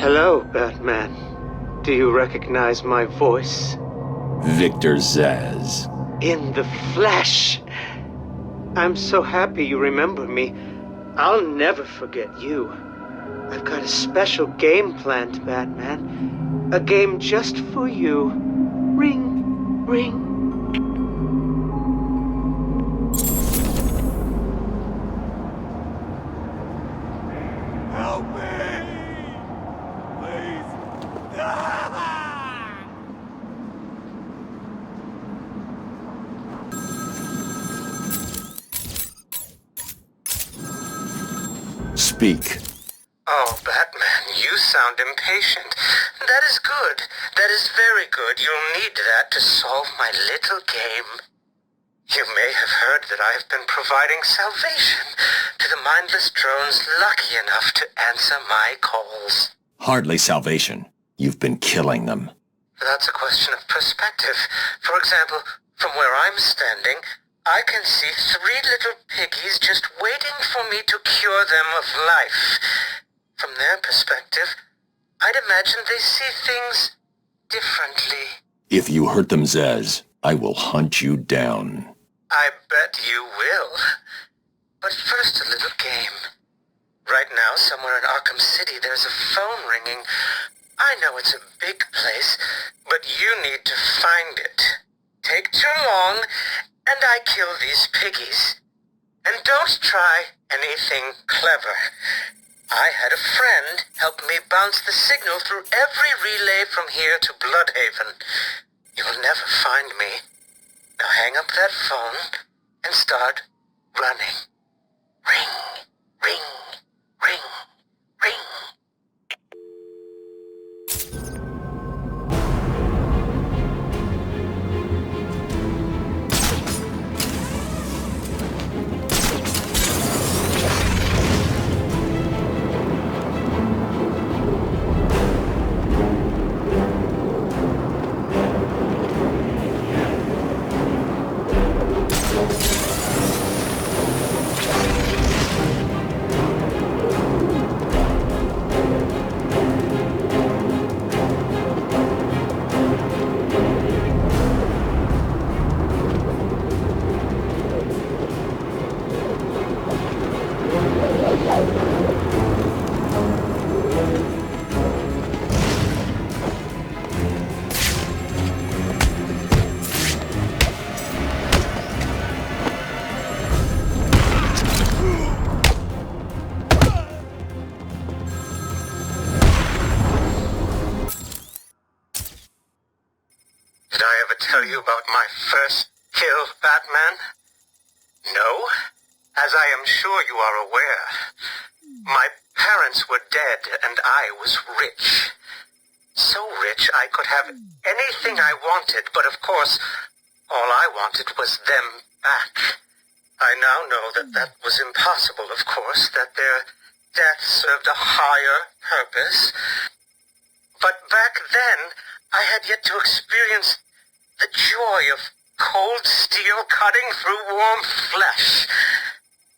Hello, Batman. Do you recognize my voice? Victor Zsasz. In the flesh! I'm so happy you remember me. I'll never forget you. I've got a special game planned, Batman. A game just for you. Ring, ring. Help me! Please! Speak. Oh, Batman, you sound impatient. That is good. That is very good. You'll need that to solve my little game. You may have heard that I have been providing salvation to the mindless drones lucky enough to answer my calls. Hardly salvation. You've been killing them. That's a question of perspective. For example, from where I'm standing, I can see 3 little piggies just waiting for me to cure them of life. From their perspective, I'd imagine they see things differently. If you hurt them, Zsasz, I will hunt you down. I bet you will. But first, a little game. Right now, somewhere in Arkham City, there's a phone ringing. I know it's a big place, but you need to find it. Take too long, and I kill these piggies. And don't try anything clever. I had a friend help me bounce the signal through every relay from here to Bloodhaven. You'll never find me. Now hang up that phone and start running. Ring, ring, ring, ring. Did I ever tell you about my first kill, Batman? No? As I am sure you are aware, my parents were dead and I was rich. So rich I could have anything I wanted, but of course, all I wanted was them back. I now know that that was impossible, of course, that their death served a higher purpose. But back then, I had yet to experience the joy of cold steel cutting through warm flesh.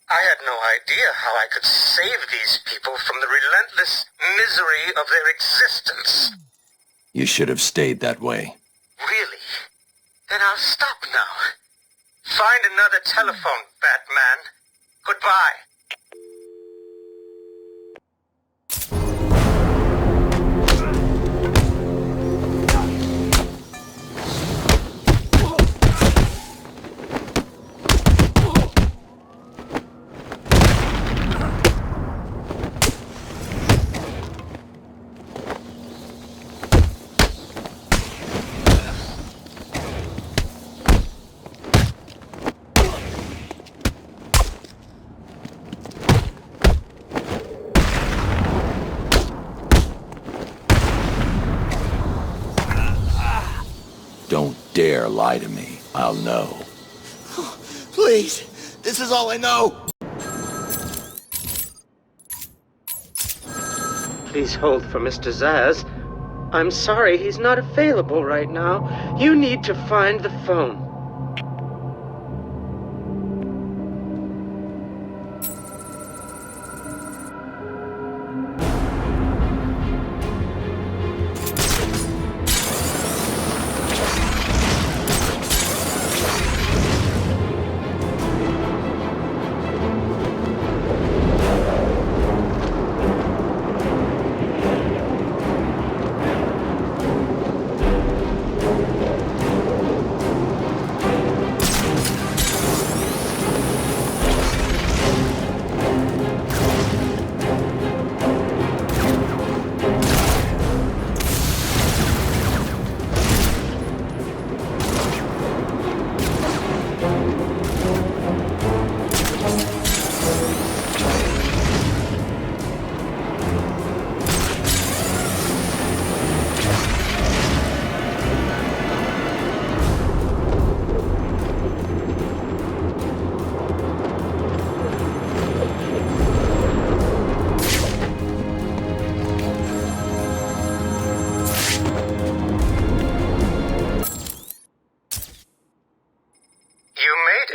I had no idea how I could save these people from the relentless misery of their existence. You should have stayed that way. Really? Then I'll stop now. Find another telephone, Batman. Goodbye. Don't dare lie to me. I'll know. Please! This is all I know! Please hold for Mr. Zsasz. I'm sorry, he's not available right now. You need to find the phone.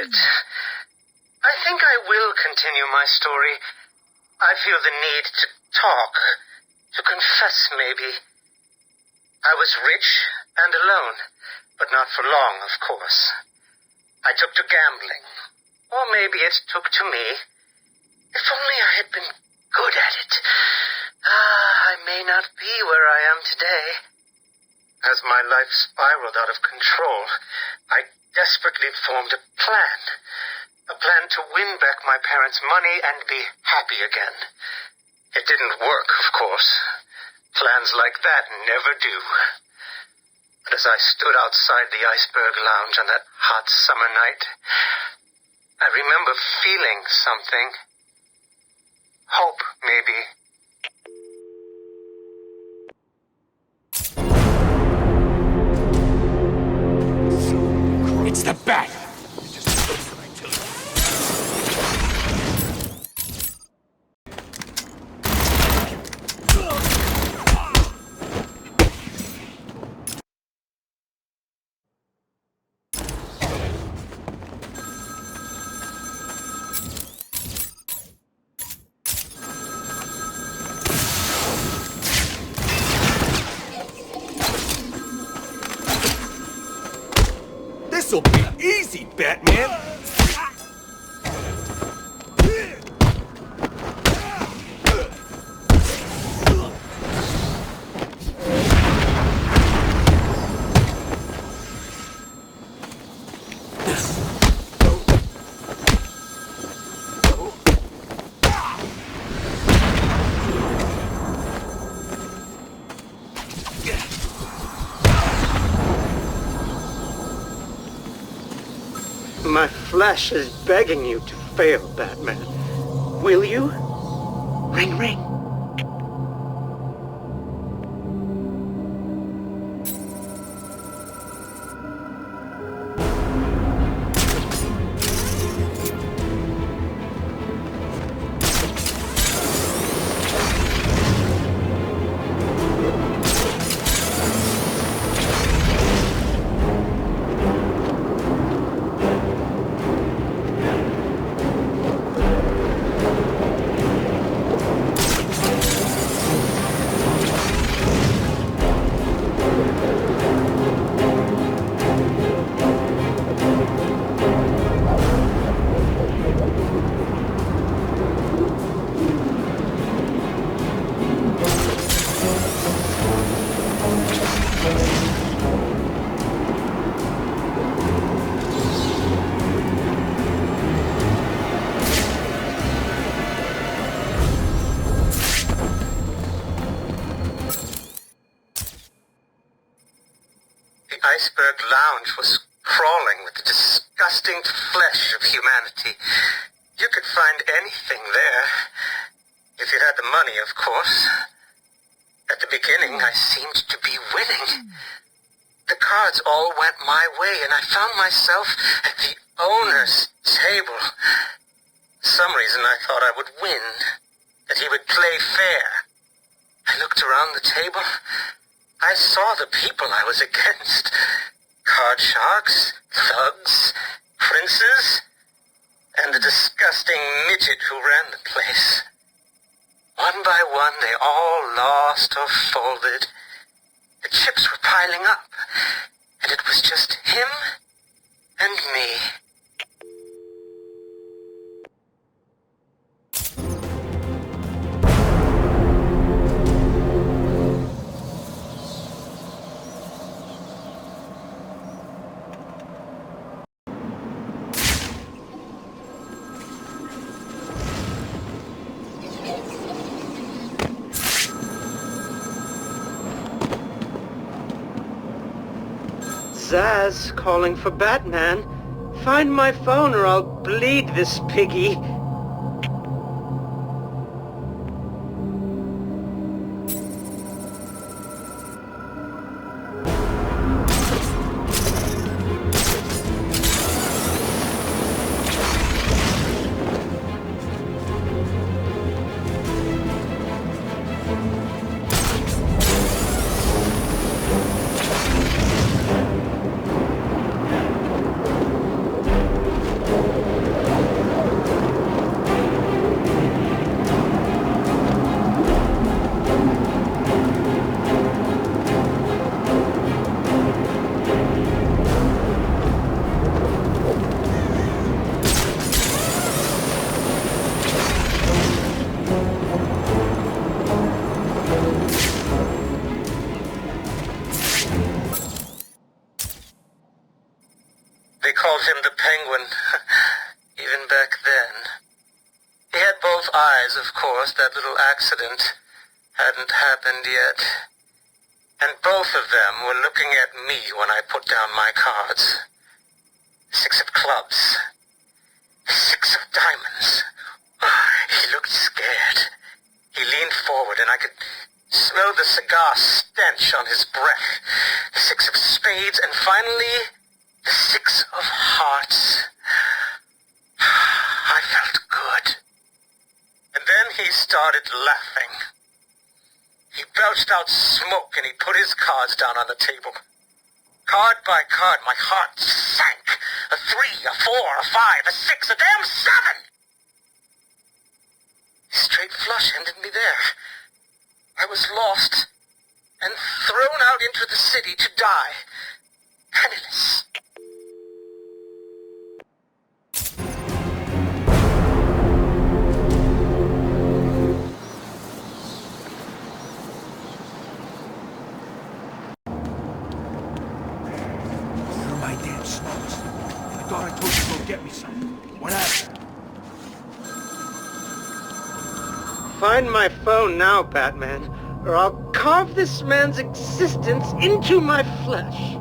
it. I think I will continue my story. I feel the need to talk, to confess maybe. I was rich and alone, but not for long, of course. I took to gambling, or maybe it took to me. If only I had been good at it. I may not be where I am today. As my life spiraled out of control, I desperately formed a plan. A plan to win back my parents' money and be happy again. It didn't work, of course. Plans like that never do. But as I stood outside the Iceberg Lounge on that hot summer night, I remember feeling something. Hope, maybe. It's the bat! This'll be easy, Batman! My flesh is begging you to fail, Batman. Will you? Ring, ring. The Iceberg Lounge was crawling with the disgusting flesh of humanity. You could find anything there. If you had the money, of course. At the beginning, I seemed to be winning. The cards all went my way, and I found myself at the owner's table. For some reason, I thought I would win, that he would play fair. I looked around the table. I saw the people I was against. Card sharks, thugs, princes, and the disgusting midget who ran the place. One by one, they all lost or folded. The chips were piling up, and it was just him and me. Zsasz calling for Batman. Find my phone or I'll bleed this piggy. him the Penguin, even back then. He had both eyes, of course. That little accident hadn't happened yet. And both of them were looking at me when I put down my cards. 6 of clubs. 6 of diamonds. He looked scared. He leaned forward and I could smell the cigar stench on his breath. 6 of spades and finally the 6 of hearts. I felt good. And then he started laughing. He belched out smoke and he put his cards down on the table. Card by card, my heart sank. A 3, a 4, a 5, a 6, a damn 7! Straight flush ended me there. I was lost and thrown out into the city to die. Penniless. Where are my damn smokes? I thought I told you to go get me some. What happened? Find my phone now, Batman, or I'll carve this man's existence into my flesh.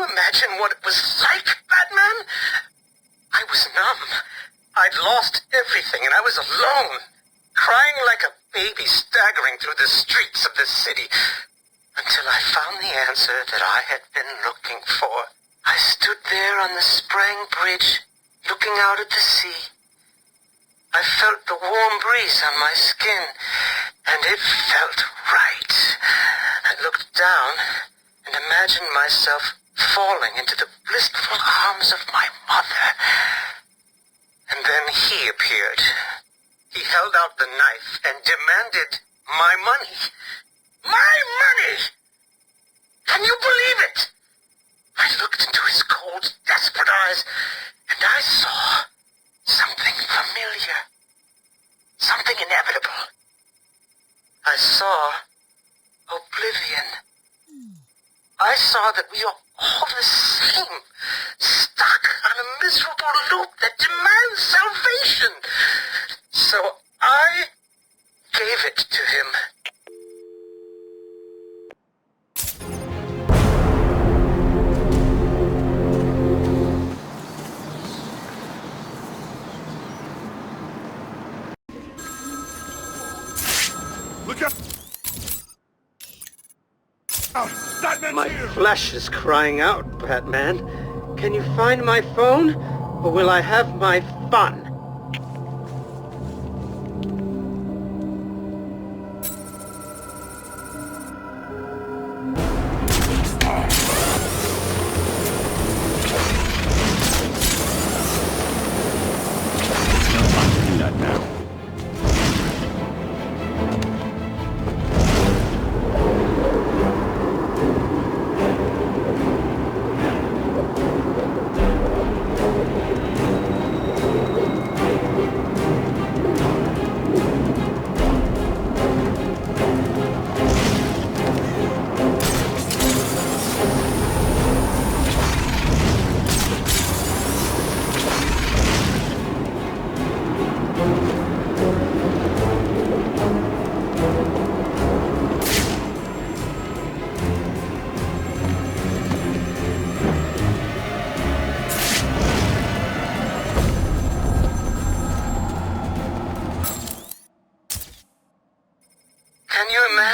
Imagine what it was like, Batman? I was numb. I'd lost everything and I was alone, crying like a baby staggering through the streets of the city, until I found the answer that I had been looking for. I stood there on the Sprang Bridge, looking out at the sea. I felt the warm breeze on my skin, and it felt right. I looked down and imagined myself falling into the blissful arms of my mother. And then he appeared. He held out the knife and demanded my money. My money! Can you believe it? I looked into his cold, desperate eyes, and I saw something familiar. Something inevitable. I saw oblivion. I saw that we are all the same, stuck on a miserable loop that demands salvation. So I gave it to him. Look out! Batman's My here! flesh is crying out, Batman. Can you find my phone, or will I have my fun?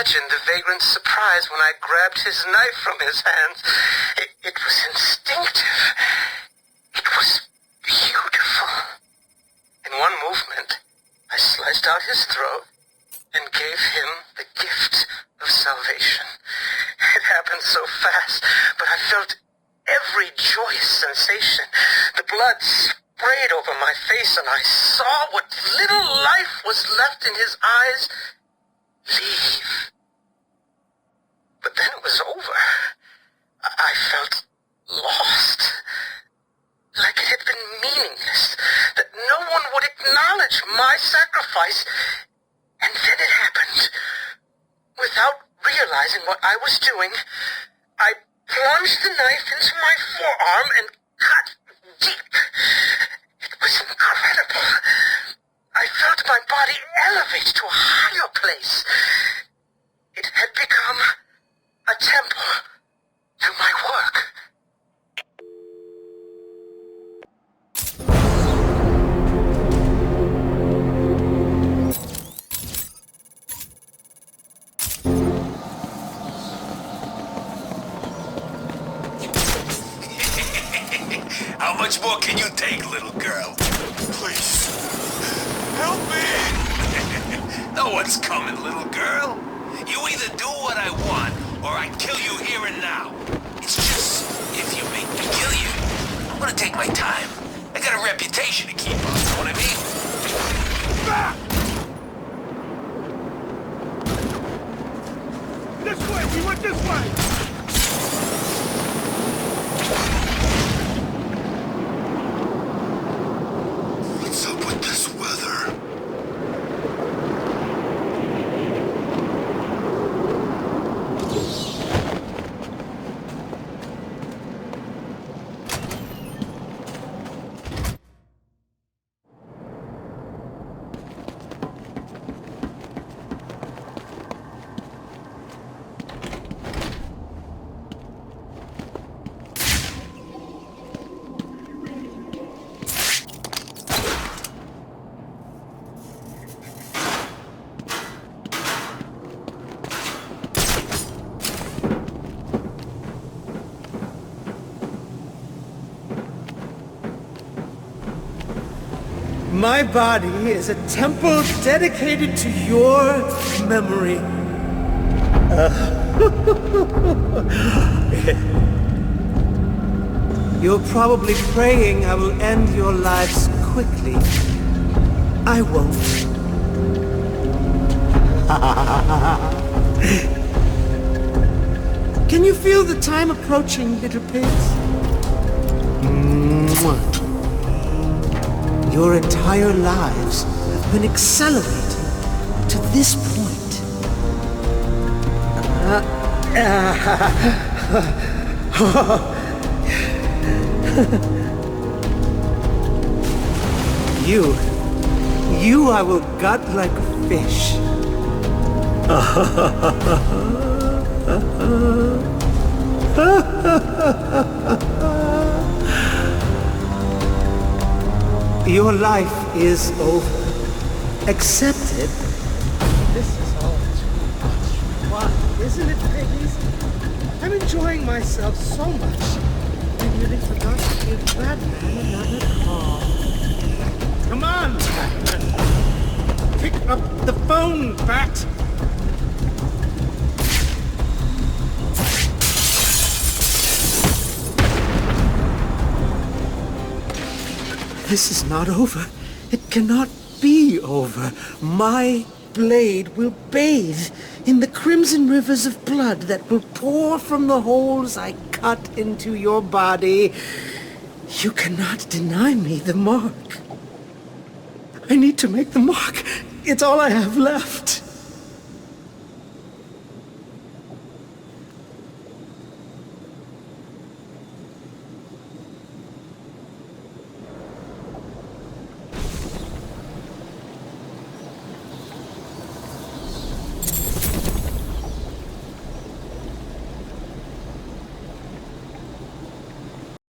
imagine the vagrant's surprise when I grabbed his knife from his hands. It was instinctive. It was beautiful. In one movement, I sliced out his throat and gave him the gift of salvation. It happened so fast, but I felt every joyous sensation. The blood sprayed over my face, and I saw what little life was left in his eyes leave. But then it was over. I felt lost. Like it had been meaningless. That no one would acknowledge my sacrifice. And then it happened. Without realizing what I was doing, I plunged the knife into my forearm and cut deep. It was incredible. I felt my body elevate to a higher place. It had become a temple to my work. How much more can you take, little girl? Please, help me! No one's coming, little girl. You either do what I want, or I kill you here and now. It's just, if you make me kill you, I'm gonna take my time. I got a reputation to keep up, know what I mean? Ah! This way! We went this way! What's up with this weather? My body is a temple dedicated to your memory. You're probably praying I will end your lives quickly. I won't. Can you feel the time approaching, little pigs? Mwah. Your entire lives have been accelerated to this point. You I will gut like a fish. Your life is over. Accepted. This is all too much. Why, isn't it, piggies? I'm enjoying myself so much. I nearly forgot to give Batman another call. Come on, Batman. Pick up the phone, Bat. This is not over. It cannot be over. My blade will bathe in the crimson rivers of blood that will pour from the holes I cut into your body. You cannot deny me the mark. I need to make the mark. It's all I have left.